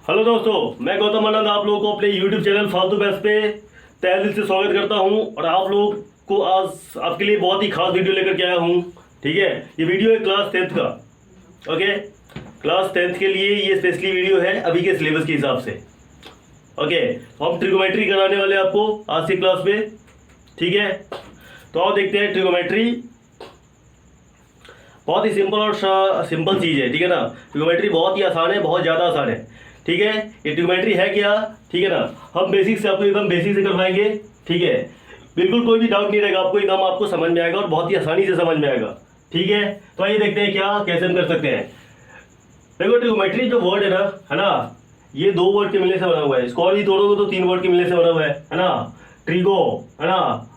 Hello दोस्तों, मैं गौतम आनंद आप लोगों को अपने यूट्यूब चैनल फालतू बैस पे तहे दिल से स्वागत करता हूं। और आप लोग को आज आपके लिए बहुत ही खास वीडियो लेकर के आया हूं। ठीक है, ये वीडियो है क्लास 10th का। ओके, क्लास 10th के लिए ये स्पेशली वीडियो है अभी के सिलेबस के हिसाब से। ओके, तो हम ट्रिगोमेट्री कराने वाले हैं आपको आज की क्लास में। ठीक है, तो आओ देखते हैं ट्रिगोमेट्री। बहुत ही सिंपल और सिंपल चीज़ है। ठीक है ना, ट्रिगोमेट्री बहुत ही आसान है, बहुत ज़्यादा आसान है। ठीक है, ये ट्रिगोमेट्री है क्या? ठीक है ना, हम बेसिक से आपको एकदम बेसिक से करवाएंगे। ठीक है, बिल्कुल कोई भी डाउट नहीं रहेगा आपको, एकदम आपको समझ में आएगा और बहुत ही आसानी से समझ में आएगा। ठीक है, तो आइए देखते हैं क्या कैसे हम कर सकते हैं। देखो, ट्रिगोमेट्री जो वर्ड है ना, ये दो वर्ड के मिलने से बना हुआ है। इसको और भी तोड़ोगे तो तीन वर्ड के मिलने से बना हुआ है ना। ट्रिगो है ना,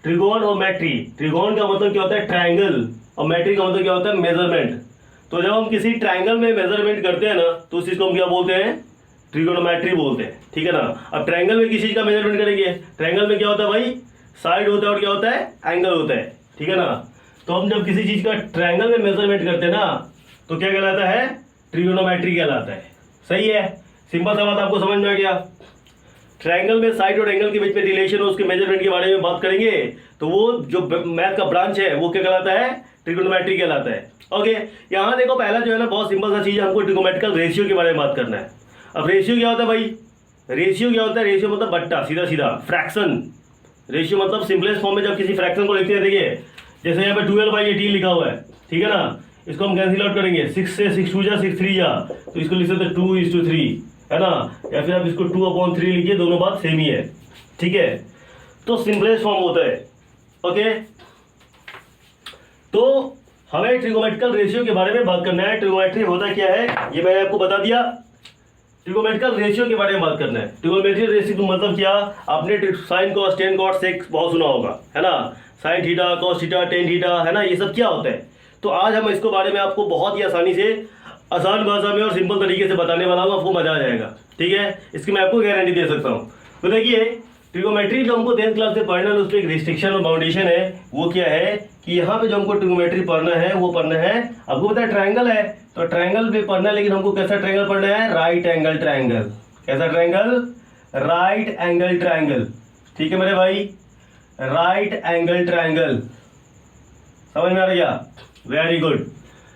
ट्रिगोन और मैट्री। ट्रिगोन का मतलब क्या होता है? ट्रायंगल। और मैट्रिक का मतलब क्या होता है? मेजरमेंट। तो जब हम किसी ट्रायंगल में मेजरमेंट करते हैं ना, तो उस चीज को हम क्या बोलते हैं? ट्रिगोनोमेट्री बोलते हैं। ठीक है ना। अब ट्रायंगल में किस चीज का मेजरमेंट करेंगे? ट्रायंगल में क्या होता है भाई? साइड होता है और क्या होता है? एंगल होता है। ठीक है ना। तो हम जब किसी चीज का ट्रायंगल में मेजरमेंट करते हैं ना, तो क्या कहलाता है? ट्रिगोनोमेट्री कहलाता है। सही है, सिंपल सा बात आपको समझ में आ गया। ट्रायंगल में साइड और एंगल के बीच में रिलेशन और उसके मेजरमेंट के बारे में बात करेंगे, तो वो जो मैथ का ब्रांच है वो क्या कहलाता है? ट्रिगोनोमेट्री कहलाता है। ओके, यहाँ देखो, पहला जो है ना, बहुत सिंपल सा चीज है, हमको ट्रिगोमेट्रिकल रेशियो के बारे में बात करना है। अब रेशियो क्या होता है भाई? रेशियो क्या होता है? रेशियो मतलब बट्टा, सीधा सीधा फ्रैक्शन। रेशियो मतलब सिंपलेस्ट फॉर्म में जब किसी फ्रैक्शन को लिखते हैं, देखिए जैसे यहाँ पे 12/18 लिखा हुआ है। ठीक है ना, इसको हम कैंसिल आउट करेंगे। 6 से 6 2 जा 6 3 जा, तो इसको लिख सकते हैं 2:3 है ना, या फिर आप इसको 2/3 लिखिए, दोनों बात सेम ही है। ठीक है, तो सिंपलेस्ट फॉर्म होता है। ओके, तो हमें ट्रिगोमेट्रिकल रेशियो के बारे में बात करना है। ट्रिगोमेट्री होता क्या है ये मैंने आपको बता दिया। ट्रिगोमेट्रिकल रेशियो के बारे में बात करना है। ट्रिगोमेट्रिकल रेशियो मतलब क्या? आपने sine cos tan cos sec बहुत सुना होगा, है ना। Sine theta, cos theta, tan theta, है ना, ये सब क्या होता है? तो आज हम इसको बारे में आपको बहुत ही आसानी से, आसान भाषा में और सिंपल तरीके से बताने वाला हूँ, आपको मजा आ जाएगा। ठीक है, इसकी मैं आपको गारंटी दे सकता हूँ। तो देखिए, ट्रिगोमेट्री जो हमको 10th क्लास से पढ़ना है, उस पर एक रिस्ट्रिक्शन और बाउंडेशन है। वो क्या है कि यहाँ पे जो हमको ट्रिगोमेट्री पढ़ना है वो पढ़ना है, आपको पता है ट्रायंगल है, तो ट्रायंगल पे पढ़ना है, लेकिन हमको कैसा ट्रायंगल पढ़ना है? Right angle triangle. कैसा ट्रायंगल? Right angle triangle. ठीक है मेरे भाई, राइट एंगल ट्रायंगल। समझ में आ रहा? Very good.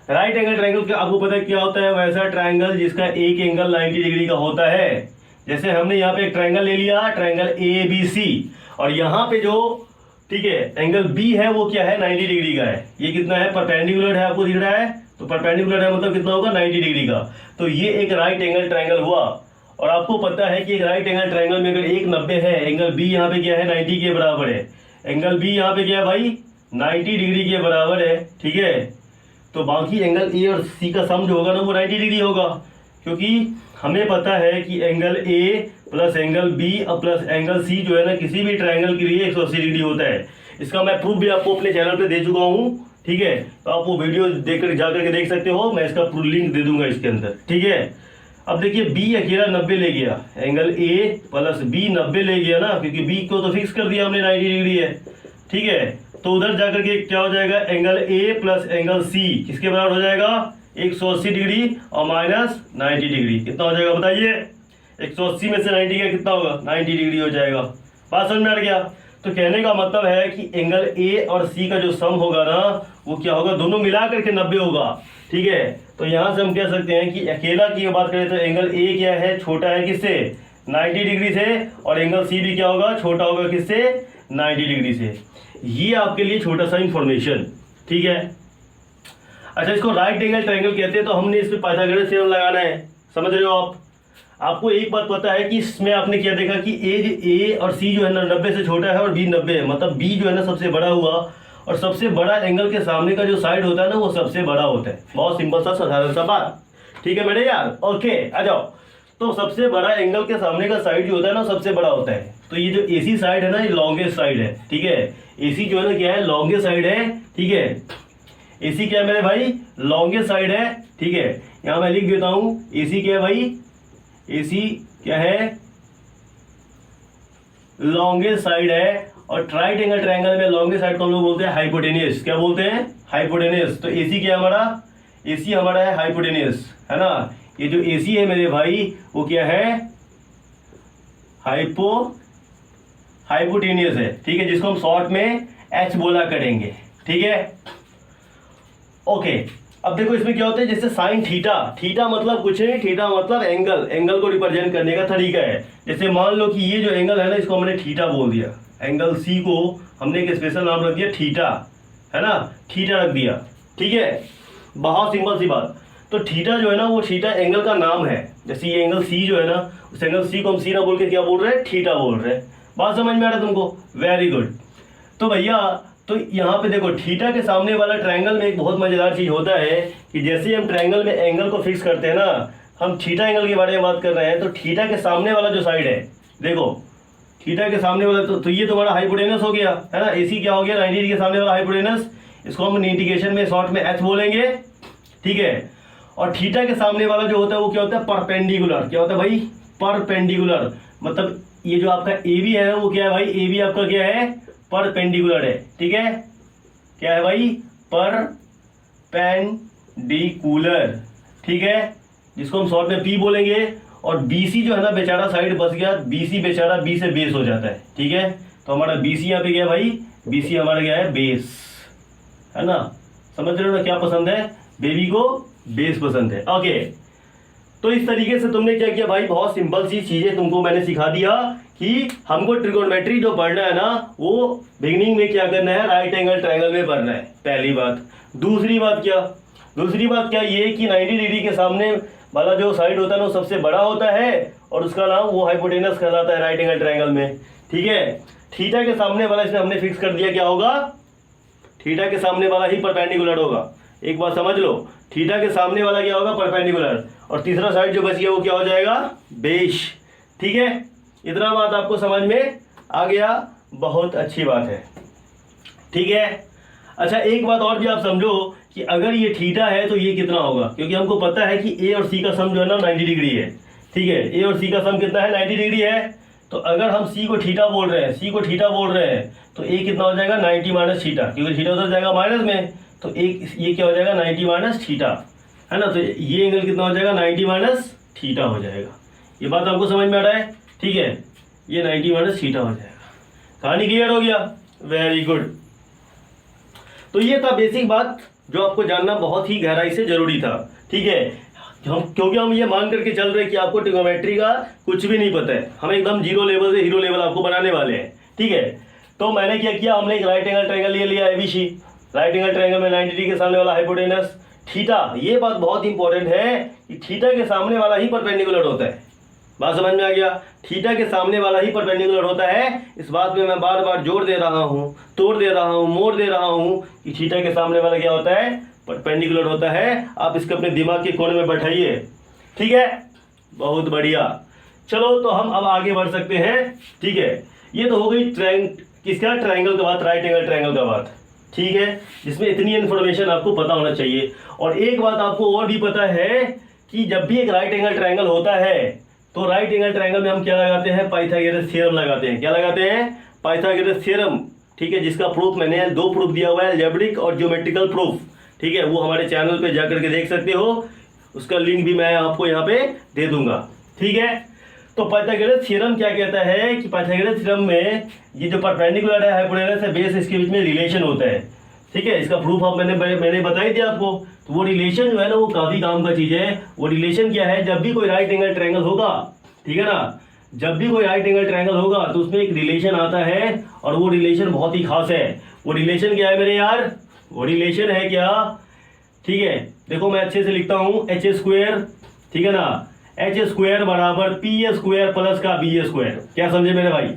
Right angle triangle आपको पता है क्या होता है? वैसा ट्रायंगल जिसका एक एंगल 90 डिग्री का होता है। जैसे हमने यहाँ पे एक ट्रायंगल ले लिया, ट्रायंगल ABC, और यहाँ पे जो, ठीक है, एंगल B है वो क्या है? 90 डिग्री का है। ये कितना है? परपेंडिकुलर है, आपको दिख रहा है, तो परपेंडिकुलर है मतलब कितना होगा? 90 डिग्री का। तो ये एक राइट एंगल ट्रायंगल हुआ। और आपको पता है कि एक राइट एंगल ट्रायंगल में अगर एक 90 है, एंगल B यहाँ पे क्या है? 90 के बराबर है। एंगल B यहाँ पे क्या है भाई? 90 डिग्री के बराबर है। ठीक है, तो बाकी एंगल A और C का सम जो होगा ना, वो 90 डिग्री होगा, क्योंकि हमें पता है कि angle A plus angle B और प्लस एंगल C जो है ना, किसी भी ट्रायंगल के लिए 180 डिग्री होता है। इसका मैं प्रूफ भी आपको अपने चैनल पे दे चुका हूँ। ठीक है, तो आप वो वीडियो देखकर जाकर के देख सकते हो, मैं इसका प्रूफ लिंक दे दूंगा इसके अंदर। ठीक है, अब देखिए, B अकेला 90 ले गया, एंगल A प्लस B 90 ले गया ना, क्योंकि B को तो फिक्स कर दिया हमने 90 डिग्री है। ठीक है, तो उधर जाकर के क्या हो जाएगा? Angle A plus angle C किसके बराबर हो जाएगा? 180 डिग्री और माइनस 90 डिग्री। कितना हो जाएगा बताइए? 180 में से 90 का कितना होगा? 90 डिग्री हो जाएगा। बात समझ में आ गया? तो कहने का मतलब है कि एंगल A और C का जो सम होगा ना, वो क्या होगा? दोनों मिला करके 90 होगा। ठीक है, तो यहाँ से हम कह सकते हैं कि अकेला की बात करें तो एंगल A क्या है? छोटा है किससे? 90 डिग्री से। और एंगल C भी क्या होगा? छोटा होगा किससे? 90 डिग्री से। ये आपके लिए छोटा सा इंफॉर्मेशन। ठीक है, अच्छा, इसको राइट एंगल ट्रायंगल कहते हैं, तो हमने इस पे पाइथागोरस थ्योरम लगाना है। समझ रहे हो आप? आपको एक बात पता है कि इसमें आपने क्या देखा कि A और C जो है ना 90 से छोटा है और B 90 है, मतलब B जो है ना सबसे बड़ा हुआ, और सबसे बड़ा एंगल के सामने का जो साइड होता है ना, वो सबसे बड़ा होता है। बहुत सिंपल सा, साधारण सा बात। ठीक है मेरे यार? ओके, आ जाओ। तो सबसे बड़ा एंगल के सामने का साइड जो होता है ना, सबसे बड़ा होता है। तो ये जो AC साइड है ना, ये लॉन्गेस्ट साइड है। ठीक है, AC जो है ना क्या है? लॉन्गेस्ट साइड है। ठीक है, AC क्या है मेरे भाई? लॉन्गेस्ट साइड है। ठीक है, यहां मैं लिख देता हूं, AC क्या है भाई? AC क्या है? लॉन्गेस्ट साइड है। और राइट एंगल ट्रायंगल में लॉन्गेस्ट साइड को हम लोग बोलते हैं हाइपोटेनियस। क्या बोलते हैं? हाइपोटेनियस। तो AC क्या है हमारा? AC हमारा है हाइपोटेनियस, है ना। ये जो AC है मेरे भाई वो क्या है, हाइपोटेनियस है, ठीक है, जिसको हम शॉर्ट में H बोला करेंगे, ठीक है। ओके, अब देखो इसमें क्या होता है, जैसे साइन थीटा, थीटा मतलब कुछ नहीं, थीटा मतलब एंगल, एंगल को रिप्रेजेंट करने का तरीका है। जैसे मान लो कि ये जो एंगल है ना, इसको हमने थीटा बोल दिया, एंगल C को हमने एक स्पेशल नाम रख दिया थीटा, है ना, थीटा रख दिया, ठीक है, बहुत सिंपल सी बात। तो थीटा जो है ना, वो थीटा एंगल का नाम है। जैसे ये एंगल C जो है ना, उस एंगल C को हम C ना बोल के क्या बोल रहे हैं, थीटा बोल रहे हैं। बात समझ में आ रहा है तुमको, वेरी गुड। तो भैया तो यहाँ पे देखो थीटा के सामने वाला ट्रायंगल में एक बहुत मजेदार चीज होता है कि जैसे हम ट्रायंगल में एंगल को फिक्स करते हैं ना, हम थीटा एंगल के बारे में बात कर रहे हैं, तो थीटा के सामने वाला जो साइड है, देखो थीटा के सामने वाला, तो ये तुम्हारा हाइपोटेनस हो गया, है ना, AC क्या हो गया, 90 डिग्री के सामने वाला हाइपोटेनस, इसको हम इंटीग्रेशन में शॉर्ट में H बोलेंगे, ठीक है। और थीटा के सामने वाला जो होता है वो क्या होता है, परपेंडिकुलर, क्या होता है भाई, परपेंडिकुलर, मतलब ये जो आपका AB है वो क्या है भाई, AB आपका क्या है, परपेंडिकुलर है, ठीक है, क्या है भाई, परपेंडिकुलर, ठीक है, जिसको हम शॉर्ट में P बोलेंगे। और BC जो है ना बेचारा साइड बच गया, BC बेचारा B से बेस हो जाता है, ठीक है। तो हमारा BC यहाँ पे गया भाई, BC हमारा क्या है, बेस, है ना, समझ रहे हो ना, क्या पसंद है, बेबी को बेस पसंद है। ओके, तो इस तरीके से तुमने क्या किया भाई, बहुत सिंपल सी चीजें तुमको मैंने सिखा दिया कि हमको ट्रिगोनोमेट्री जो पढ़ना है ना, वो बिगिनिंग में क्या करना है, राइट एंगल ट्रायंगल में पढ़ना है, पहली बात। दूसरी बात क्या ये कि 90 डिग्री के सामने वाला जो साइड होता है ना, वो सबसे बड़ा होता है और उसका नाम वो हाइपोटेनस कहलाता है राइट एंगल ट्रायंगल में, ठीक है। थीटा के सामने वाला इसमें हमने फिक्स कर दिया, क्या होगा, थीटा के सामने वाला ही परपेंडिकुलर होगा। एक बात समझ लो, थीटा के सामने वाला क्या होगा, परपेंडिकुलर, और तीसरा साइड जो बच गया वो क्या हो जाएगा, बेस, ठीक है। इतना बात आपको समझ में आ गया, बहुत अच्छी बात है, ठीक है। अच्छा, एक बात और भी आप समझो कि अगर ये थीटा है तो ये कितना होगा, क्योंकि हमको पता है कि A और C का सम जो है ना 90 डिग्री है, ठीक है, A और C का सम कितना है, 90 डिग्री है। तो अगर हम C को थीटा बोल रहे हैं, तो A कितना हो जाएगा, 90 माइनस थीटा, क्योंकि थीटा उधर जाएगा माइनस में, तो ये क्या हो जाएगा, 90 माइनस थीटा, है ना। तो ये एंगल कितना हो जाएगा, 90 माइनस थीटा हो जाएगा। ये बात आपको समझ में आ रहा है, ठीक है, ये 90 माइनस थीटा हो जाएगा। कहानी क्लियर हो गया, वेरी गुड। तो ये था बेसिक बात जो आपको जानना बहुत ही गहराई से जरूरी था, ठीक है। क्योंकि हम ये मान करके चल रहे हैं कि आपको ट्रिगोनोमेट्री का कुछ भी नहीं पता है, हम एकदम जीरो लेवल से हीरो लेवल आपको बनाने वाले हैं, ठीक है। तो मैंने क्या किया, हमने एक राइट एंगल ट्रायंगल ले लिया ABC, राइट एंगल ट्रायंगल में 90 डिग्री के सामने वाला हाइपोटेनस थीटा। ये बात बहुत इंपॉर्टेंट है कि थीटा के सामने वाला ही परपेंडिकुलर होता है, बात समझ में आ गया, थीटा के सामने वाला ही परपेंडिकुलर होता है। इस बात में मैं बार बार जोर दे रहा हूँ, तोड़ दे रहा हूँ, मोड़ दे रहा हूँ कि थीटा के सामने वाला क्या होता है, परपेंडिकुलर होता है। आप इसको अपने दिमाग के कोने में बैठाइए, ठीक है, बहुत बढ़िया। चलो तो हम अब आगे बढ़ सकते हैं, ठीक है। ये तो हो गई किसका, ट्रायंगल का बात, राइट एंगल ट्रायंगल का बात, ठीक है, जिसमें इतनी इन्फॉर्मेशन आपको पता होना चाहिए। और एक बात आपको और भी पता है कि जब भी एक राइट एंगल ट्रायंगल होता है तो राइट एंगल ट्रायंगल में हम क्या लगाते हैं, पाइथागोरस थ्योरम लगाते हैं। क्या लगाते हैं, पाइथागोरस थ्योरम, ठीक है, जिसका प्रूफ मैंने 2 प्रूफ दिया हुआ है, अलजेब्रिक और ज्योमेट्रिकल प्रूफ, ठीक है। वो हमारे चैनल पे जाकर के देख सकते हो, उसका लिंक भी मैं आपको यहाँ पे दे दूंगा, ठीक है। तो पाइथागोरस थ्योरम क्या कहता है कि पाइथागोरस थ्योरम में ये जो परपेंडिकुलर है, हाइपोटेनस है, बेस, इसके बीच में रिलेशन होता है, ठीक है। इसका प्रूफ आप मैंने बता ही दिया आपको। तो वो रिलेशन जो है ना, वो काफी काम का चीज है। वो रिलेशन क्या है, जब भी कोई राइट एंगल ट्रायंगल होगा, ठीक है ना, जब भी कोई राइट एंगल ट्रायंगल होगा तो उसमें एक रिलेशन आता है, और वो रिलेशन बहुत ही खास है। वो रिलेशन क्या है मेरे यार, वो रिलेशन है क्या, ठीक है, देखो मैं अच्छे से लिखता हूँ, h², ठीक है ना, h² बराबर p² प्लस का b²। क्या समझे मेरे भाई,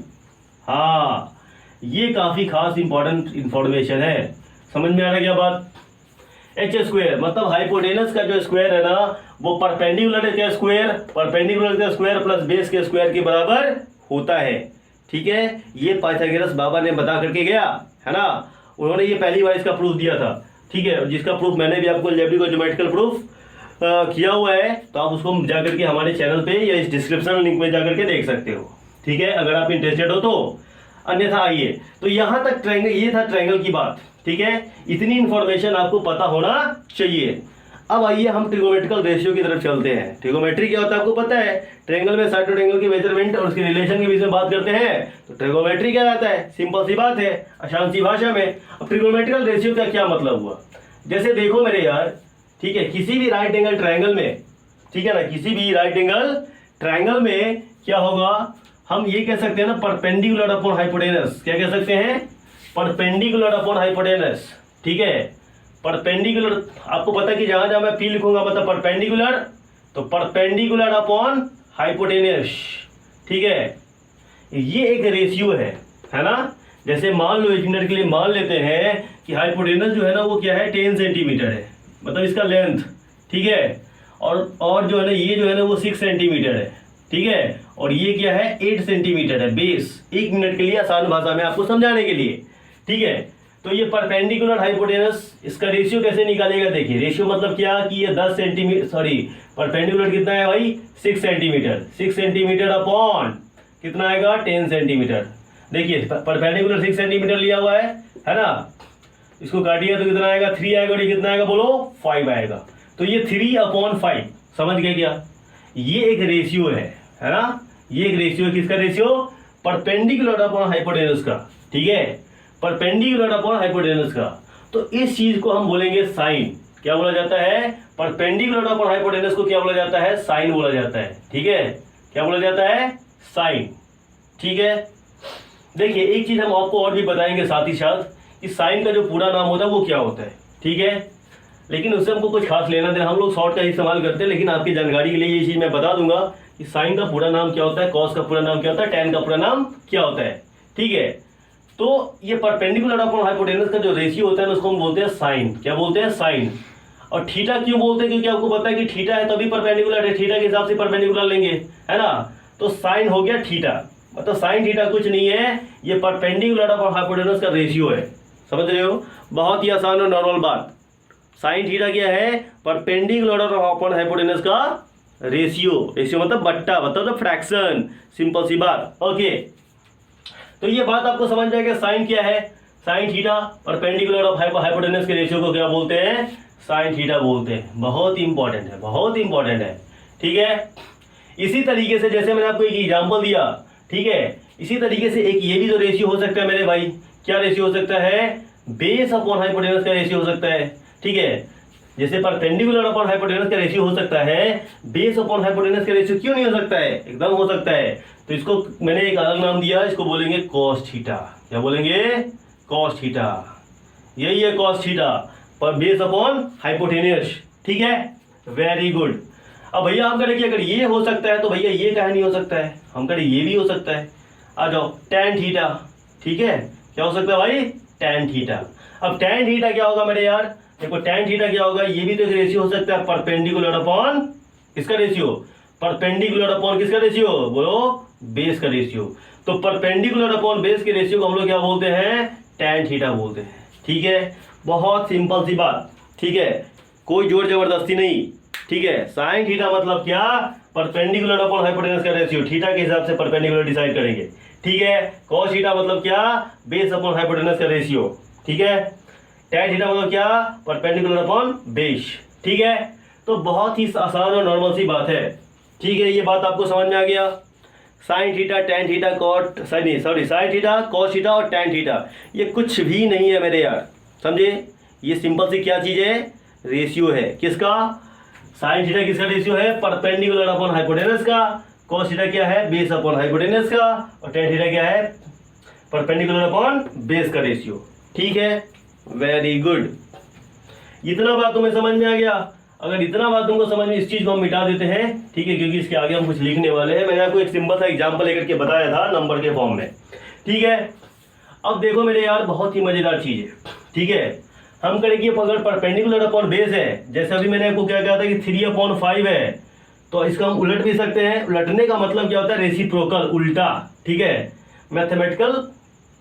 हाँ, ये काफी खास इंपॉर्टेंट इंफॉर्मेशन है। समझ में आ रहा है क्या बात, h² मतलब हाइपोटेनस का जो स्क्वायर है ना, वो परपेंडिकुलर के स्क्वायर, परपेंडिकुलर के स्क्वायर प्लस बेस के स्क्वायर के बराबर होता है, ठीक है। ये पाइथागोरस बाबा ने बता करके गया, है ना, उन्होंने ये पहली बार इसका प्रूफ दिया था, ठीक है, जिसका प्रूफ मैंने भी आपको अलजेब्रिक और ज्योमेट्रिकल प्रूफ किया हुआ है। तो आप उसको जाकर के हमारे चैनल पे या इस डिस्क्रिप्शन लिंक में जाकर के देख सकते हो, ठीक है, अगर आप इंटरेस्टेड हो तो। अन्यथा आइए, तो यहाँ तक ट्रायंगल, ये था ट्रायंगल की बात, ठीक है। इतनी इंफॉर्मेशन आपको पता होना चाहिए। अब आइए हम ट्रिगोमेट्रिकल रेशियो की तरफ चलते हैं। ट्रिगोमेट्री क्या होता है आपको पता है, ट्रायंगल में साइड टू ट्रायंगल की मेजरमेंट और उसके रिलेशन के बीच में बात करते हैं तो ट्रिगोमेट्री क्या रहता है, सिंपल सी बात है आसान सी भाषा में। अब ट्रिगोमेट्रिकल रेशियो का क्या मतलब हुआ, जैसे देखो मेरे यार, ठीक है, किसी भी राइट एंगल ट्रायंगल में, ठीक है ना, किसी भी राइट एंगल ट्रायंगल में क्या होगा, हम ये कह सकते हैं ना परपेंडिकुलर अपॉन हाइपोटेनस। क्या कह सकते हैं, परपेंडिकुलर अपॉन हाइपोटेनस, ठीक है। परपेंडिकुलर, आपको पता है कि जहां जहां मैं पी लिखूंगा मतलब परपेंडिकुलर, तो परपेंडिकुलर अपॉन हाइपोटेनस, ठीक है। ये एक रेशियो है ना। जैसे मान लो एक मिनट के लिए मान लेते हैं कि हाइपोटेनस जो है ना वो क्या है 10 सेंटीमीटर है, मतलब इसका लेंथ, ठीक है। और जो है ना ये जो है ना वो 6 सेंटीमीटर है, ठीक है। और ये क्या है 8 सेंटीमीटर है बेस। एक मिनट के लिए आसान भाषा में आपको समझाने के लिए, ठीक है। तो ये परपेंडिकुलर हाइपोटेनस, इसका रेशियो कैसे निकालेगा, देखिए रेशियो मतलब क्या कि ये 10 सेंटीमीटर, सॉरी परपेंडिकुलर कितना है भाई 6 सेंटीमीटर, 6 सेंटीमीटर अपॉन कितना आएगा 10 सेंटीमीटर। देखिए परपेंडिकुलर 6 सेंटीमीटर लिया हुआ है ना, इसको काटिए तो कितना आएगा 3 आएगा, और ये कितना आएगा बोलो 5 आएगा। तो ये 3/5, समझ गए क्या, ये एक रेशियो है ना। ये एक रेशियो, किसका रेशियो, परपेंडिकुलर अपॉन हाइपोटेनस का, ठीक है, परपेंडिकुलर अपॉन हाइपोटेनस का। तो इस चीज को हम बोलेंगे साइन। क्या बोला जाता है, परपेंडिकुलर अपॉन हाइपोटेनस को क्या बोला जाता है, साइन बोला जाता है, ठीक है। क्या बोला जाता है, साइन, ठीक है। देखिए एक चीज हम आपको और भी बताएंगे साथ ही साथ कि साइन का जो पूरा नाम होता है वो क्या होता है, ठीक है। लेकिन उससे हमको कुछ खास लेना देना, हम लोग शॉर्ट का ही इस्तेमाल करते हैं, लेकिन आपकी जानकारी के लिए ये चीज मैं बता दूंगा कि साइन का पूरा नाम क्या होता है, कॉस का पूरा नाम क्या होता है, टैन का पूरा नाम क्या होता है, ठीक है। तो ये परपेंडिकुलर अपॉन हाइपोटेनस का जो रेशियो होता है उसको हम बोलते हैं साइन। क्या बोलते हैं, साइन। और थीटा क्यों बोलते हैं, क्योंकि आपको पता है कि थीटा है तभी परपेंडिकुलर है, थीटा के हिसाब से परपेंडिकुलर लेंगे, है ना। तो साइन हो गया थीटा, मतलब साइन थीटा कुछ नहीं है, ये परपेंडिकुलर अपॉन हाइपोटेनस का रेशियो है, समझ रहे हो। बहुत ही आसान और नॉर्मल बात। साइन थीटा क्या है, परपेंडिकुलर अपॉन हाइपोटेनस का रेशियो। रेशियो मतलब बट्टा, मतलब फ्रैक्शन, सिंपल सी बात, ओके। तो ये बात आपको समझ जाएगा साइन क्या है, sine theta perpendicular of hypotenuse के रेशियो को क्या बोलते हैं, साइन थीटा बोलते हैं। बहुत इंपॉर्टेंट है, बहुत इंपॉर्टेंट है, ठीक है। इसी तरीके से जैसे मैंने आपको एक एग्जांपल दिया, ठीक है, इसी तरीके से एक ये भी जो रेशियो हो सकता है मेरे भाई, क्या रेशियो हो सकता है, बेस अपॉन हाइपोटेनस का रेशियो हो सकता है, ठीक है। जैसे परपेंडिकुलर अपॉन हाइपोटेनस का रेशियो हो सकता है, बेस अपॉन हाइपोटेनस का रेशियो क्यों नहीं हो सकता है, एकदम हो सकता है। तो इसको मैंने एक अलग नाम दिया, इसको बोलेंगे कॉस थीटा। क्या बोलेंगे, कॉस थीटा, यही है कॉस थीटा, पर बेस अपॉन हाइपोटेनस, ठीक है, वेरी गुड। अब भैया हम करें कि अगर ये हो सकता है तो भैया ये कहा नहीं हो सकता है, हम करें ये भी हो सकता है। आ जाओ टैन थीटा, ठीक है, क्या हो सकता है भाई, टैन थीटा। अब टैन थीटा क्या होगा मेरे यार, देखो टैन थीटा क्या होगा, ये भी तो एक रेशियो हो सकता है, परपेंडिकुलर अपॉन किसका रेशियो, परपेंडिकुलर अपॉन किसका रेशियो, बोलो बेस का रेशियो। तो परपेंडिकुलर अपॉन बेस के रेशियो को हम लोग क्या बोलते हैं, टैन थीटा बोलते हैं, ठीक है। बहुत सिंपल सी बात, ठीक है, कोई जोर जबरदस्ती नहीं, ठीक है। साइन थीटा मतलब क्या, परपेंडिकुलर अपॉन हाइपोटेनस का रेशियो, थीटा के हिसाब से परपेंडिकुलर डिसाइड करेंगे, ठीक है। कॉस थीटा मतलब क्या, बेस अपॉन हाइपोटेनस का रेशियो, ठीक है। टैन थीटा मतलब क्या, परपेंडिकुलर अपॉन बेस, ठीक है। तो बहुत ही आसान और नॉर्मल सी बात है, ठीक है। ये बात आपको समझ में आ गया, sine theta, tan theta, sign theta, cos theta और टैन थीटा, ये कुछ भी नहीं है मेरे यार, समझे। ये सिंपल सी क्या चीज है, रेशियो है, किसका, साइन थीटा किसका रेशियो है, परपेंडिकुलर अपॉन हाइपोटेनस का। कॉस थीटा क्या है, बेस अपॉन हाइपोटेनस का। और टैन थीटा क्या है, परपेंडिकुलर अपॉन बेस का रेशियो, ठीक है, वेरी गुड। इतना बात तुम्हें समझ में आ गया। अगर इतना बात तुमको समझ में, इस चीज को हम मिटा देते हैं, ठीक है, क्योंकि इसके आगे हम कुछ लिखने वाले हैं। मैंने आपको एक सिंपल सा एग्जांपल लेकर के बताया था नंबर के फॉर्म में, ठीक है। अब देखो मेरे यार, बहुत ही मजेदार चीज है, ठीक है। हम करेंगे अगर परपेंडिकुलर अपॉन बेस है, जैसे अभी मैंने आपको क्या कहा था कि 3/5 है, तो इसको हम उलट भी सकते हैं। उलटने का मतलब क्या होता है, रेसिप्रोकल, उल्टा, ठीक है,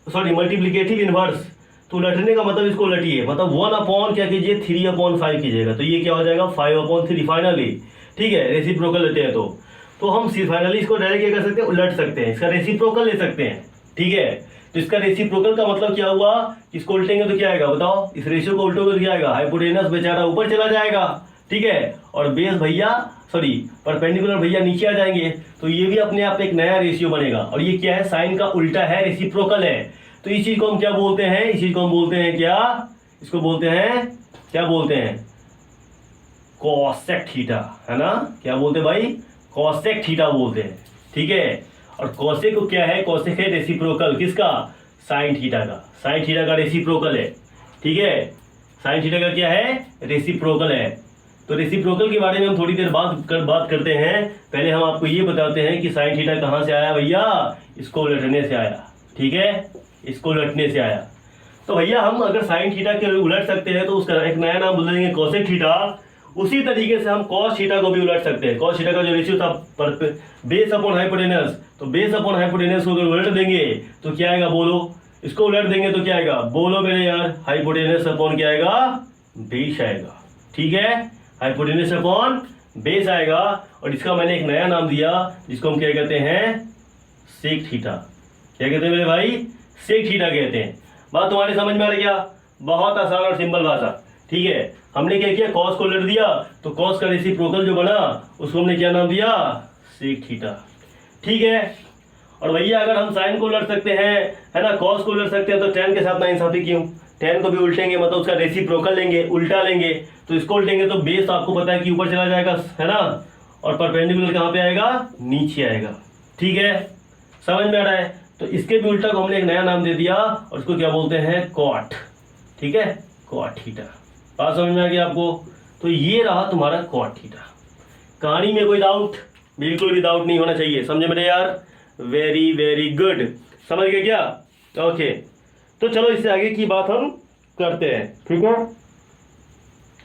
मल्टीप्लिकेटिव इनवर्स। तो उलटने का मतलब इसको उलटिए, मतलब 1 क्या कीजिए, 3/5 कीजिएगा, तो ये क्या हो जाएगा 5/3 फाइनली, ठीक है। रेसिप्रोकल लेते हैं तो हम फाइनली इसको डायरेक्ट क्या कर सकते हैं, उलट सकते हैं, इसका रेसिप्रोकल ले सकते हैं, ठीक है। तो इसका रेसिप्रोकल का मतलब क्या हुआ, इसको उल्टेंगे तो क्या आएगा बताओ, इस रेशियो को उल्टोगे तो क्या आएगा, हाइपोटेनस बेचारा ऊपर चला जाएगा, ठीक है, और बेस भैया सॉरी परपेंडिकुलर भैया नीचे आ जाएंगे, तो ये भी अपने आप एक नया रेशियो बनेगा। और ये क्या है, साइन का उल्टा है, रेसिप्रोकल है। तो इस चीज को हम क्या बोलते हैं, इस चीज को हम बोलते हैं क्या, इसको बोलते हैं क्या बोलते हैं, कोसेक थीटा, है ना। क्या बोलते हैं भाई, कोसेक थीटा बोलते हैं, ठीक है। और कोसेक को क्या है, कोसेक है रेसिप्रोकल किसका, साइन थीटा का। साइन थीटा का रेसिप्रोकल है, ठीक है। साइन थीटा का क्या है, रेसिप्रोकल है। तो रेसिप्रोकल के बारे में हम थोड़ी देर बात करते हैं। पहले हम आपको ये बताते हैं कि साइन थीटा कहाँ से आया भैया, इसको उलटने से आया, ठीक है, इसको उलटने से आया। तो भैया हम अगर साइन थीटा के उलट सकते हैं तो उसका एक नया नाम बोल देंगे कोसेक थीटा। उसी तरीके से हम कॉस थीटा को भी उलट सकते हैं। कॉस थीटा का जो रेशियो था बेस अपॉन हाइपोटेनस, तो बेस अपॉन हाइपोटेनस को अगर उलट देंगे तो क्या आएगा बोलो, इसको उलट देंगे तो क्या आएगा बोलो मेरे यार, हाइपोटेनस अपॉन क्या आएगा, बेस आएगा, ठीक है, हाइपोटेनस अपॉन बेस आएगा। और इसका मैंने एक नया नाम दिया जिसको हम क्या कहते हैं, सेक थीटा। क्या कहते हैं मेरे भाई, सेक थीटा कहते हैं। बात तुम्हारे समझ में आ रही क्या, बहुत आसान और सिंपल भाषा, ठीक है। हमने क्या किया, कॉस को उलट दिया, तो कॉस का रेसिप्रोकल जो बना उसको हमने क्या नाम दिया, सेक थीटा, ठीक है। और भैया अगर हम साइन को उलट सकते हैं, है ना, कॉस को उलट सकते हैं, तो टेन के साथ नाइंसाफी क्यों, टेन को भी उल्टेंगे, मतलब उसका रेसिप्रोकल लेंगे, उल्टा लेंगे, तो इसको उल्टेंगे तो बेस आपको पता है कि ऊपर चला जाएगा, है ना, और परपेंडिकुलर कहाँ पे आएगा, नीचे आएगा, ठीक है, समझ में आ रहा है। तो इसके भी उल्टा को हमने एक नया नाम दे दिया और उसको क्या बोलते हैं, कॉट, ठीक है, कॉट थीटा। बात समझ में आ गया आपको। तो ये रहा तुम्हारा कॉट थीटा। कहानी में कोई डाउट, बिल्कुल भी डाउट नहीं होना चाहिए, समझे मेरे यार, वेरी वेरी गुड, समझ गए क्या, ओके। तो चलो इससे आगे की बात हम करते हैं, ठीक है।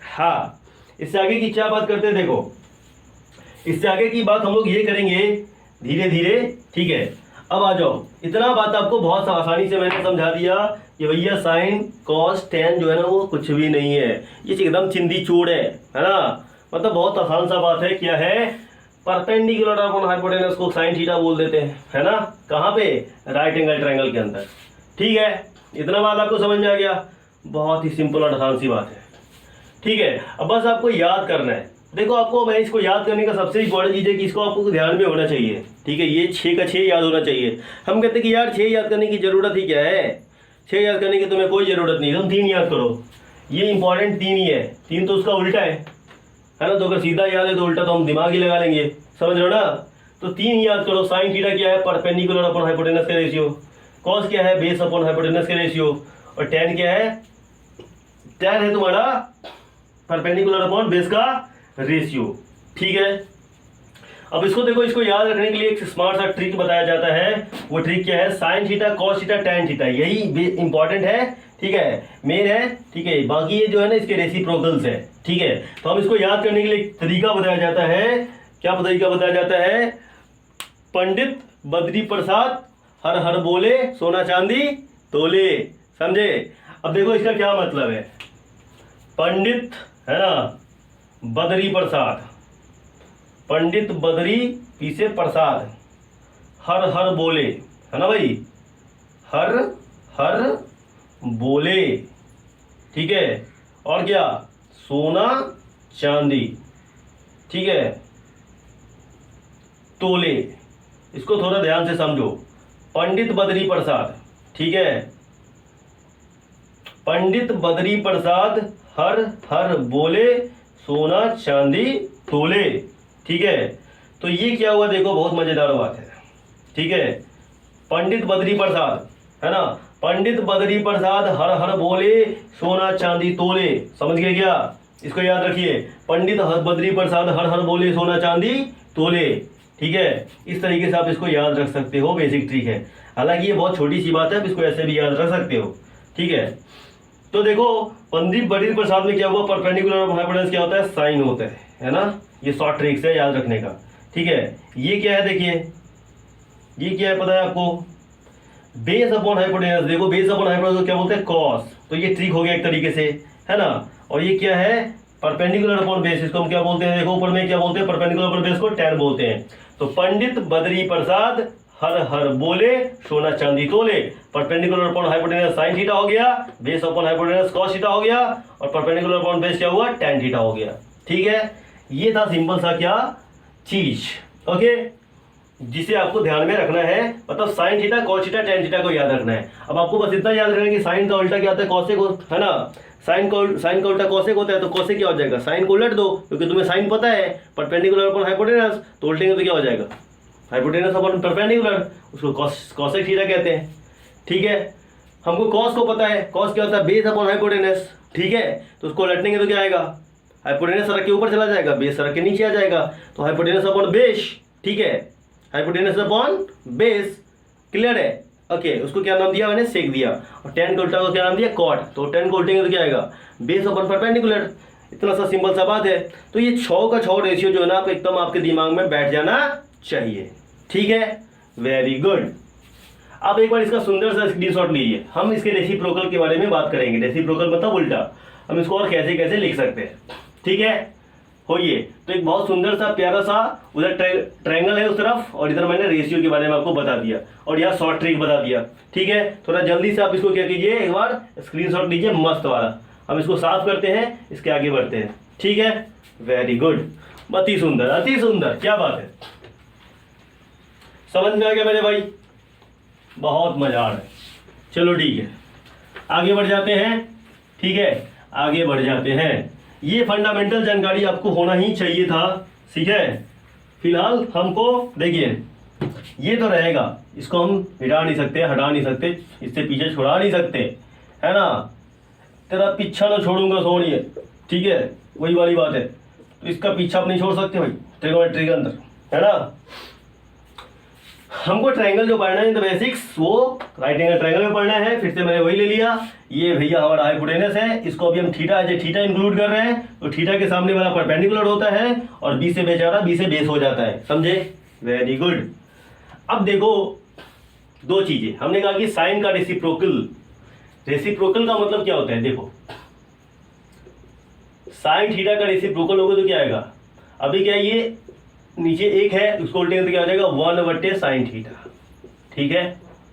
हाँ, इससे आगे की क्या बात करते हैं, देखो इससे आगे की बात हम लोग ये करेंगे धीरे धीरे, ठीक है। अब आ जाओ, इतना बात आपको बहुत आसानी से मैंने समझा दिया कि भैया साइन कॉस टेन जो है ना वो कुछ भी नहीं है, ये एकदम चिंदी चूड़ है ना, मतलब बहुत आसान सा बात है। क्या है, परपेंडिकुलर अपॉन हाइपोटेनस को साइन थीटा बोल देते हैं, है ना, कहाँ पे, राइट एंगल ट्रायंगल के अंदर, ठीक है। इतना बात आपको समझ में आ गया, बहुत ही सिंपल और आसान सी बात है, ठीक है। अब बस आपको याद करना है। देखो आपको मैं इसको याद करने का सबसे इम्पोर्टेंट चीज़ है कि इसको आपको ध्यान में होना चाहिए, ठीक है। ये 6 का 6 याद होना चाहिए। हम कहते हैं कि यार 6 याद करने की ज़रूरत ही क्या है, 6 याद करने की तुम्हें कोई ज़रूरत नहीं, तुम 3 याद करो, ये इंपॉर्टेंट 3 ही है, 3 तो उसका उल्टा है ना। तो अगर सीधा याद है तो उल्टा तो हम दिमाग ही लगा लेंगे, समझ रहे हो ना। तो 3 याद करो, साइन थीटा क्या है, परपेंडिकुलर अपॉन हाइपोटेनस का रेशियो, कॉस क्या है, बेस अपॉन हाइपोटेनस का रेशियो, और टेन क्या है, टेन है तुम्हारा परपेंडिकुलर अपॉन बेस का रेशियो, ठीक है। अब इसको देखो, इसको याद रखने के लिए एक स्मार्ट सा ट्रिक बताया जाता है। वो ट्रिक क्या है, sign theta cos theta tan theta, यही इंपॉर्टेंट है, ठीक है, मेन है, ठीक है। बाकी ये जो है ना इसके रेसिप्रोकल्स है, ठीक है। तो हम इसको याद करने के लिए एक तरीका बताया जाता है। क्या तरीका बताया जाता है, पंडित बद्री प्रसाद हर हर बोले सोना चांदी तोले, समझे। अब देखो इसका क्या मतलब है, पंडित है ना बद्री प्रसाद, पंडित बद्री पीछे प्रसाद, हर हर बोले, है ना भाई, हर हर बोले, ठीक है, और क्या, सोना चांदी, ठीक है, तोले। इसको थोड़ा ध्यान से समझो, पंडित बद्री प्रसाद, ठीक है, पंडित बद्री प्रसाद हर हर बोले सोना चांदी तोले, ठीक है। तो ये क्या हुआ, देखो बहुत मजेदार बात है, ठीक है। पंडित बद्री प्रसाद, है ना, पंडित बद्री प्रसाद हर हर बोले सोना चांदी तोले, समझ गए क्या। इसको याद रखिए, पंडित बद्री प्रसाद हर हर बोले सोना चांदी तोले, ठीक है। इस तरीके से आप इसको याद रख सकते हो, बेसिक ट्रिक है। हालांकि ये बहुत छोटी सी बात है, आप इसको ऐसे भी याद रख सकते हो, ठीक है। तो देखो पंडित बद्री प्रसाद में क्या हुआ, परपेंडिकुलर हाइपोटेनस क्या होता है, साइन होता है ना। ये शॉर्ट ट्रिक्स है याद रखने का, ठीक है। ये क्या है, देखिए ये क्या है पता है आपको, बेस अपॉन हाइपोटेनस। देखो बेस अपॉन हाइपोटेनस को क्या बोलते हैं, कॉस। तो ये ट्रिक हो गया एक तरीके से, है ना। और ये क्या है, परपेंडिकुलर अपॉन बेस, इसको हम क्या बोलते हैं, देखो ऊपर में क्या बोलते हैं, परपेंडिकुलर अपॉन बेस को टेन बोलते हैं। तो पंडित बद्री प्रसाद हर हर बोले सोना चांदी तोले, perpendicular upon hypotenuse sine theta हो गया, base upon hypotenuse cos theta हो गया, और परपेंडिकुलर अपॉन बेस क्या हुआ, टेन थीटा हो गया, ठीक है, ये था सिंपल सा क्या चीज, ओके, जिसे आपको ध्यान में रखना है। मतलब sign theta, cos theta, tan theta को याद रखना है। अब आपको बस इतना याद रखना है कि साइन का उल्टा क्या होता है, कॉसेक, है ना। साइन का उल्टा कॉसेक होता है, तो कॉसेक क्या हो जाएगा, साइन को उलट दो, क्योंकि तुम्हें साइन पता है, परपेंडिकुलर अपॉन हाइपोटेनस, तो उल्टेंगे तो क्या हो जाएगा, हाइपोटेनस अपॉन परपेंडिकुलर, उसको कॉसेक थीटा कहते हैं। ठीक है, हमको कॉस को पता है, कॉस क्या होता है, बेस अपॉन हाइपोटेनस। ठीक है, तो उसको उलटनेंगे तो क्या आएगा, हाइपोटेनस सड़क के ऊपर चला जाएगा, बेस सड़क के नीचे आ जाएगा, तो हाइपोटेनस अपॉन बेस। ठीक है, हाइपोटेनस अपॉन बेस, क्लियर है। ओके, उसको क्या नाम दिया मैंने, सेक दिया। और टेन को उल्टा को क्या नाम दिया, कॉट। तो टेन को उल्टेंगे तो क्या आएगा, बेस अपॉन परपेंडिकुलर। इतना सा सिंपल सा बात है। तो ये 6 का 6 रेशियो जो है ना, आप एकदम आपके दिमाग में बैठ जाना चाहिए। ठीक है, वेरी गुड। अब एक बार इसका सुंदर सा स्क्रीनशॉट लीजिए। हम इसके रेसिप्रोकल के बारे में बात करेंगे। रेसिप्रोकल मतलब उल्टा, हम इसको और कैसे कैसे लिख सकते हैं। ठीक है, होइए। तो एक बहुत सुंदर सा प्यारा सा उधर ट्रायंगल है उस तरफ, और इधर मैंने रेशियो के बारे में आपको बता दिया, और यहाँ शॉर्ट ट्रिक बता दिया। ठीक है, थोड़ा जल्दी से आप इसको क्या कीजिए, एक बार स्क्रीनशॉट लीजिए मस्त वाला। हम इसको साफ करते हैं, इसके आगे बढ़ते हैं। ठीक है, वेरी गुड, अति सुंदर, अति सुंदर, क्या बात है, समझ में आ गया मेरे भाई, बहुत मजा आ रहा है। चलो ठीक है, आगे बढ़ जाते हैं। ठीक है, आगे बढ़ जाते हैं। ये फंडामेंटल जानकारी आपको होना ही चाहिए था। ठीक है, फिलहाल हमको देखिए, ये तो रहेगा, इसको हम मिटा नहीं सकते, हटा नहीं सकते, इससे पीछे छुड़ा नहीं सकते, है ना। तेरा पीछा ना छोड़ूंगा सोनिए, ठीक है, वही वाली बात है। तो इसका पीछा आप नहीं छोड़ सकते भाई, ट्रिगोनोमेट्री के अंदर, है ना। हमको ट्रायंगल जो पढ़ना है इन द बेसिक्स, वो राइट एंगल ट्रायंगल में पढ़ना है। फिर से मैंने वही ले लिया, ये भैया हमारा हाइपोटेनस है, इसको अभी हम थीटा एज थीटा इंक्लूड कर रहे हैं। तो थीटा के सामने वाला परपेंडिकुलर होता है, और बी से बेचारा बी से बेस हो जाता है, समझे, वेरी गुड। अब देखो दो चीजें, हमने कहा कि साइन का रेसिप्रोकल, रेसिप्रोकल का मतलब क्या होता है, देखो साइन थीटा का रेसिप्रोकल होगा तो क्या आएगा, अभी क्या ये नीचे एक है, उसको उल्टेंगे तो क्या हो जाएगा, 1/sin थीटा। ठीक है,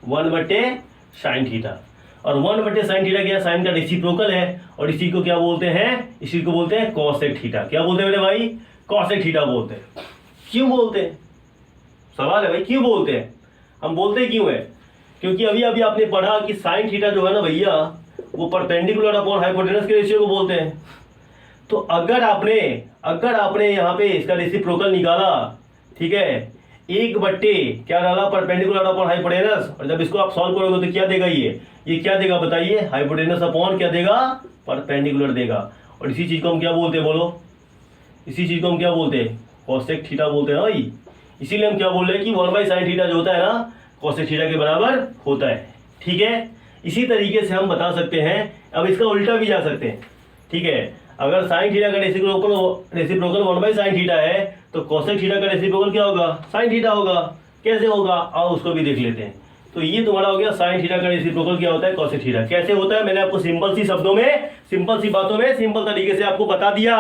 1/sin थीटा, और 1/sin थीटा क्या, साइन का रेसिप्रोकल है, और इसी को क्या बोलते हैं, इसी को बोलते हैं कॉसेक थीटा। क्या बोलते हैं मेरे भाई, कॉसेक थीटा बोलते हैं। क्यों बोलते हैं, सवाल है भाई, क्यों बोलते हैं, हम बोलते क्यों है, क्योंकि अभी अभी आपने पढ़ा कि साइन थीटा जो है ना भैया, वो परपेंडिकुलर अपॉन हाइपोटेनस के रेशियो को बोलते हैं। तो अगर आपने यहाँ पे इसका रेसिप्रोकल निकाला, ठीक है, 1/, क्या डाला, परपेंडिकुलर अपॉन हाइपोटेनस, और जब इसको आप सॉल्व करोगे तो क्या देगा, ये क्या देगा बताइए, हाइपोटेनस अपॉन क्या देगा, परपेंडिकुलर देगा। और इसी चीज को हम क्या बोलते हैं, बोलो, इसी चीज को हम क्या बोलते हैं, कॉसेक थीटा बोलते हैं ना भाई। इसीलिए हम क्या बोल रहे हैं कि 1/sin थीटा जो होता है ना, कॉसेक थीटा के बराबर होता है। ठीक है, इसी तरीके से हम बता सकते हैं। अब इसका उल्टा भी जा सकते हैं। ठीक है, अगर साइन थीटा का रेसिप्रोकल 1/sin थीटा है, तो कॉसेक थीटा का रेसिप्रोकल क्या होगा, साइन थीटा होगा। कैसे होगा, आओ उसको भी देख लेते हैं। तो ये तुम्हारा हो गया, साइन थीटा का रेसिप्रोकल क्या होता है, कॉसेक थीटा। कैसे होता है, मैंने आपको सिंपल सी शब्दों में, सिंपल सी बातों में, सिंपल तरीके से आपको बता दिया।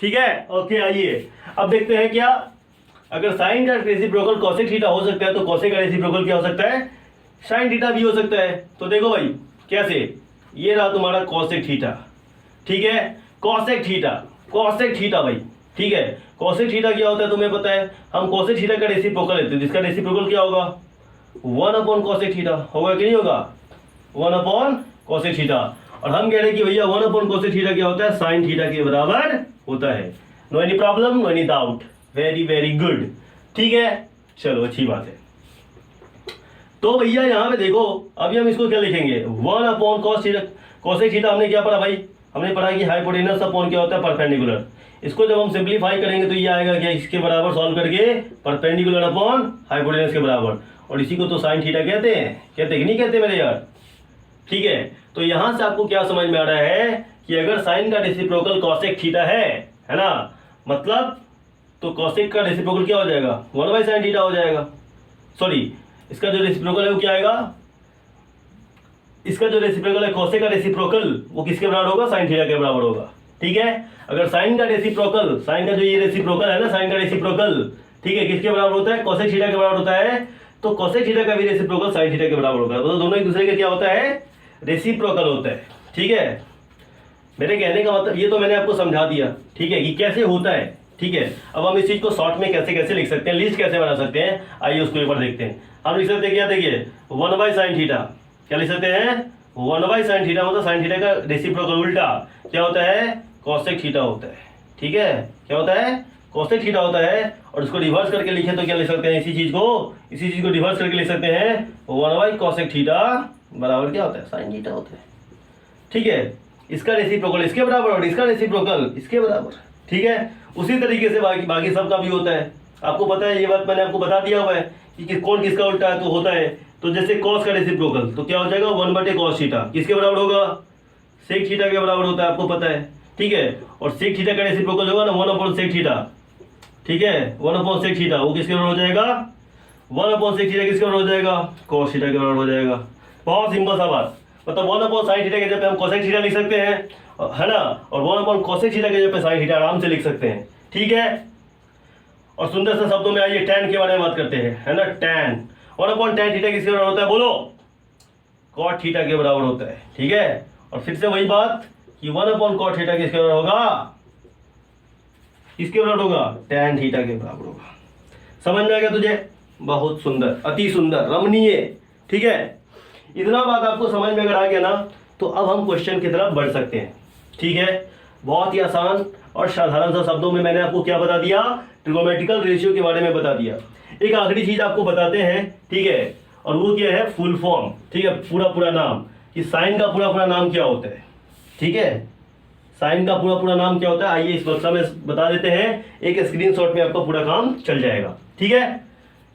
ठीक है, ओके, आइए अब देखते हैं क्या, अगर साइन का रेसिप्रोकल कॉसेक थीटा हो सकता है, तो कॉसेक का रेसिप्रोकल क्या हो सकता है, साइन थीटा भी हो सकता है। तो देखो भाई कैसे, ये रहा तुम्हारा कॉसेक थीटा। ठीक है, कॉसेक थीटा भाई। ठीक है, कॉसेक थीटा क्या होता है तुम्हें पता है, हम कॉसेक थीटा का रेसिप्रोकल लेते हैं, जिसका रेसिप्रोकल क्या होगा, 1/cosec थीटा होगा कि नहीं होगा, 1/cosec थीटा। और हम कह रहे हैं कि भैया 1/cosec थीटा क्या होता है, साइन थीटा के बराबर होता है। No any problem, no any doubt, very very good. ठीक है, चलो अच्छी बात है। तो भैया यहाँ पे देखो, अभी हम इसको क्या लिखेंगे, 1/cosec थीटा। हमने क्या पढ़ा भाई, हमने पढ़ा कि हाइपोटेनस अपॉन क्या होता है, परपेंडिकुलर। इसको जब हम सिंप्लीफाई करेंगे तो ये आएगा क्या, इसके बराबर सॉल्व करके, परपेंडिकुलर अपॉन हाइपोटेनस के बराबर। और इसी को तो साइन थीटा कहते हैं कि नहीं कहते मेरे यार। ठीक है, तो यहां से आपको क्या समझ में आ रहा है कि अगर साइन का रेसिप्रोकल कॉसेक थीटा है ना, मतलब तो कॉसेक का रेसिप्रोकल क्या हो जाएगा, 1/sin थीटा हो जाएगा। सॉरी, इसका जो रेसिप्रोकल है वो क्या आएगा, इसका जो रेसिप्रोकल है कॉसेक का रेसिप्रोकल, वो किसके बराबर होगा, साइन थीटा के बराबर होगा। ठीक है, अगर साइन का रेसिप्रोकल, साइन का जो ये रेसिप्रोकल है ना, साइन का रेसिप्रोकल, ठीक है, किसके बराबर होता है, कॉसेक थीटा के बराबर होता है। तो कॉसेक थीटा का भी रेसिप्रोकल साइन थीटा के बराबर होगा। तो दोनों एक दूसरे के क्या होता है, रेसिप्रोकल होता है। ठीक है, मेरे कहने का मतलब ये तो मैंने आपको समझा दिया, ठीक है, कि कैसे होता है, ठीक है। अब हम इस चीज़ को शॉर्ट में कैसे कैसे लिख सकते हैं, लिस्ट कैसे बना सकते हैं, आइए उसको एक बार देखते हैं। हम लिख सकते हैं क्या, देखिए 1/sin थीटा, क्या लिख सकते हैं 1/sin थीटा, मतलब sin थीटा का रेसिप्रोकल उल्टा क्या होता है, cosec थीटा होता है, ठीक है, क्या होता है, cosec थीटा होता है। और उसको रिवर्स करके लिखे तो क्या लिख सकते हैं, इसी चीज़ को रिवर्स करके लिख सकते हैं 1/cosec थीटा बराबर क्या होता है, sin थीटा होता है, ठीक है। इसका रेसिप्रोकल इसके बराबर और इसका रेसिप्रोकल इसके बराबर, ठीक है। उसी तरीके से बाकी सब का भी होता है, आपको पता है, ये बात मैंने आपको बता दिया हुआ है कि कौन किसका उल्टा है तो होता है। तो जैसे cos का रेसिप्रोकल तो क्या हो जाएगा 1/cos थीटा, किसके बराबर होगा, sec थीटा के बराबर होता है, आपको पता है, ठीक है। और sec थीटा का रेसिप्रोकल होगा ना 1/sec थीटा, ठीक है, 1/sec थीटा, वो किसके बराबर हो जाएगा, 1/sec थीटा किसके बराबर हो जाएगा, cos थीटा के बराबर हो जाएगा। बहुत सिंपल सा बात, मतलब 1/sin थीटा के जगह पे हम cosec थीटा लिख सकते हैं, है ना, और 1/cosec थीटा के जगह पे sin थीटा आराम से लिख सकते हैं, ठीक है। और सुंदर से शब्दों में आइए tan के बारे में बात करते हैं, है ना, tan 1/tan थीटा किसके बराबर होता है, बोलो, cot थीटा के बराबर होता है, ठीक है। और फिर से वही बात कि 1/cot थीटा किसके बराबर होगा, किसके बराबर होगा, tan थीटा के बराबर होगा। समझ में आ गया तुझे, बहुत सुंदर, अति सुंदर, रमणीय, ठीक है। इतना बात आपको समझ में अगर आ गया ना, तो अब हम क्वेश्चन की तरफ बढ़ सकते हैं, ठीक है। बहुत ही आसान और साधारण सा शब्दों में मैंने आपको क्या बता दिया, ट्रिगोनोमेट्रिकल रेशियो के बारे में बता दिया। एक आखिरी चीज आपको बताते हैं, ठीक है, और वो क्या है, फुल फॉर्म, ठीक है, पूरा नाम, कि साइन का पूरा नाम क्या होता है, ठीक है, साइन का पूरा नाम क्या होता है। आइए इस बक्सा में बता देते हैं, एक स्क्रीनशॉट में आपका पूरा काम चल जाएगा, ठीक है।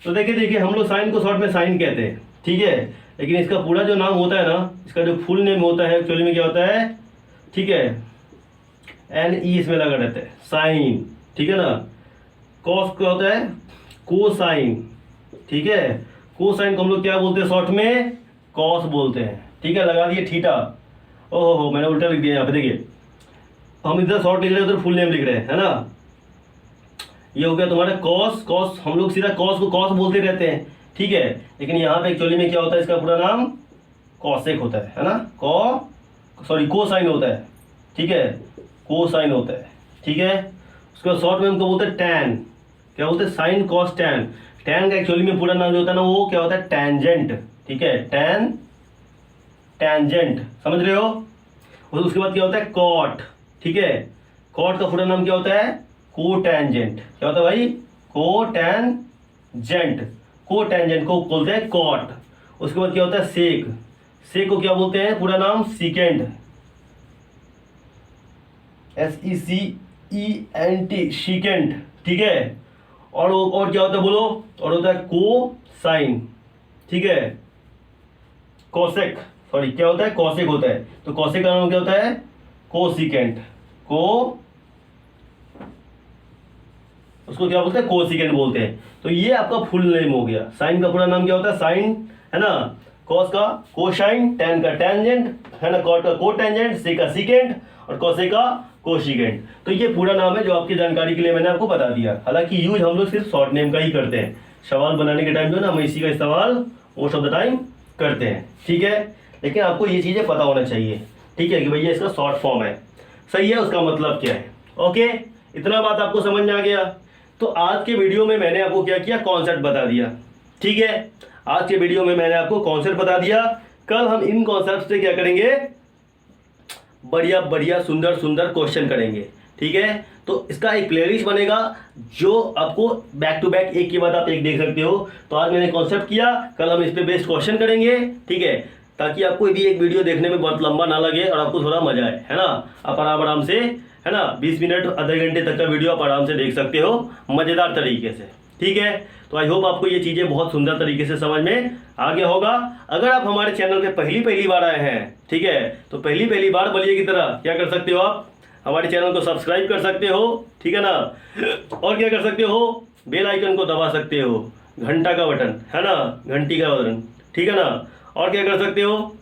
तो देखिए हम लोग साइन को शॉर्ट में साइन कहते हैं, ठीक है, लेकिन इसका पूरा जो नाम होता है ना, इसका जो फुल नेम होता है एक्चुअली में क्या होता है, ठीक है, NE इसमें लगा रहता है, साइन, ठीक है ना। कॉस क्या होता है, कोसाइन, ठीक है, कोसाइन को हम लोग क्या बोलते हैं शॉर्ट में, कॉस बोलते हैं, ठीक है। लगा दिए थीटा, ओहो मैंने उल्टा लिख दिया यहाँ पे, देखिए हम इधर शॉर्ट लिख रहे हैं उधर फुल नेम लिख रहे हैं, है ना। ये हो गया तुम्हारा कॉस, हम लोग सीधा कॉस को कॉस बोलते रहते हैं, ठीक है, लेकिन यहाँ पे एक्चुअली में क्या होता है, इसका पूरा नाम कॉसेक होता है ना, कोसाइन होता है, ठीक है, कोसाइन होता है, ठीक है। उसके बाद शॉर्ट में हमको बोलते हैं टैन, क्या बोलते हैं, साइन कॉस टैन। टैन का एक्चुअली में पूरा नाम जो होता है ना, वो क्या होता है, टैंजेंट, ठीक है, टैंजेंट, समझ रहे हो। और उसके बाद क्या होता है, कॉट, ठीक है, कॉट का पूरा नाम क्या होता है, कोटैंजेंट, क्या होता है भाई, कोटैंजेंट को बोलते हैं कॉट। उसके बाद क्या होता है, सेक को क्या बोलते हैं, पूरा नाम सीकेंट, SECENT, सीकेंट, ठीक है। और क्या होता है बोलो, और होता है कोसाइन, ठीक है, कोसेक, सॉरी क्या होता है, कोसेक होता है। तो कोसेक का नाम क्या होता है, कोसिकेंट, उसको क्या बोलते हैं, कोसिकेंट बोलते हैं। तो ये आपका फुल नेम हो गया। साइन का पूरा नाम क्या होता है, साइन, है ना, कॉस का कोसाइन, टैन का टैंजेंट, है ना, कॉट का कोटैंजेंट, से का सीकेंट, और कोसे का कोशिकेंट। तो ये पूरा नाम है जो आपकी जानकारी के लिए मैंने आपको बता दिया। हालांकि यूज हम लोग सिर्फ शॉर्ट नेम का ही करते हैं, सवाल बनाने के टाइम जो है ना, हम इसी का इस्तेमाल मोस्ट ऑफ द टाइम करते हैं, ठीक है। लेकिन आपको ये चीज़ें पता होना चाहिए, ठीक है, कि भैया इसका शॉर्ट फॉर्म है, सही है, उसका मतलब क्या है, ओके। इतना बात आपको समझ में आ गया। तो आज के वीडियो में मैंने आपको क्या किया, कॉन्सेप्ट बता दिया, ठीक है। आज के वीडियो में मैंने आपको कॉन्सेप्ट बता दिया। कल हम इन कॉन्सेप्ट से क्या करेंगे, बढ़िया सुंदर क्वेश्चन करेंगे, ठीक है। तो इसका एक प्लेलिस्ट बनेगा जो आपको बैक टू बैक एक के बाद आप एक देख सकते हो। तो आज मैंने कॉन्सेप्ट किया, कल हम इस पे बेस्ड क्वेश्चन करेंगे, ठीक है, ताकि आपको भी एक वीडियो देखने में बहुत लंबा ना लगे और आपको थोड़ा मजा आए, है ना। आप आराम से, है ना, 20 मिनट आधे घंटे तक का वीडियो आप आराम से देख सकते हो मज़ेदार तरीके से, ठीक है। तो आई होप आपको ये चीज़ें बहुत सुंदर तरीके से समझ में आ गया होगा। अगर आप हमारे चैनल पे पहली बार आए हैं, ठीक है, तो पहली बार बलिए की तरह क्या कर सकते हो, आप हमारे चैनल को सब्सक्राइब कर सकते हो, ठीक है ना। और क्या कर सकते हो, बेल आइकन को दबा सकते हो, घंटा का बटन, है ना, घंटी का बटन, ठीक है ना। और क्या कर सकते हो,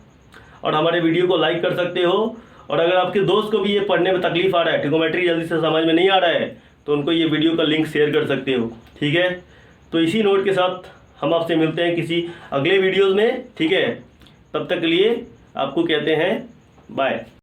और हमारे वीडियो को लाइक कर सकते हो। और अगर आपके दोस्त को भी ये पढ़ने में तकलीफ आ रहा है, ट्रिगोनोमेट्री जल्दी से समझ में नहीं आ रहा है, तो उनको ये वीडियो का लिंक शेयर कर सकते हो, ठीक है। तो इसी नोट के साथ हम आपसे मिलते हैं किसी अगले वीडियोज़ में, ठीक है। तब तक के लिए आपको कहते हैं बाय।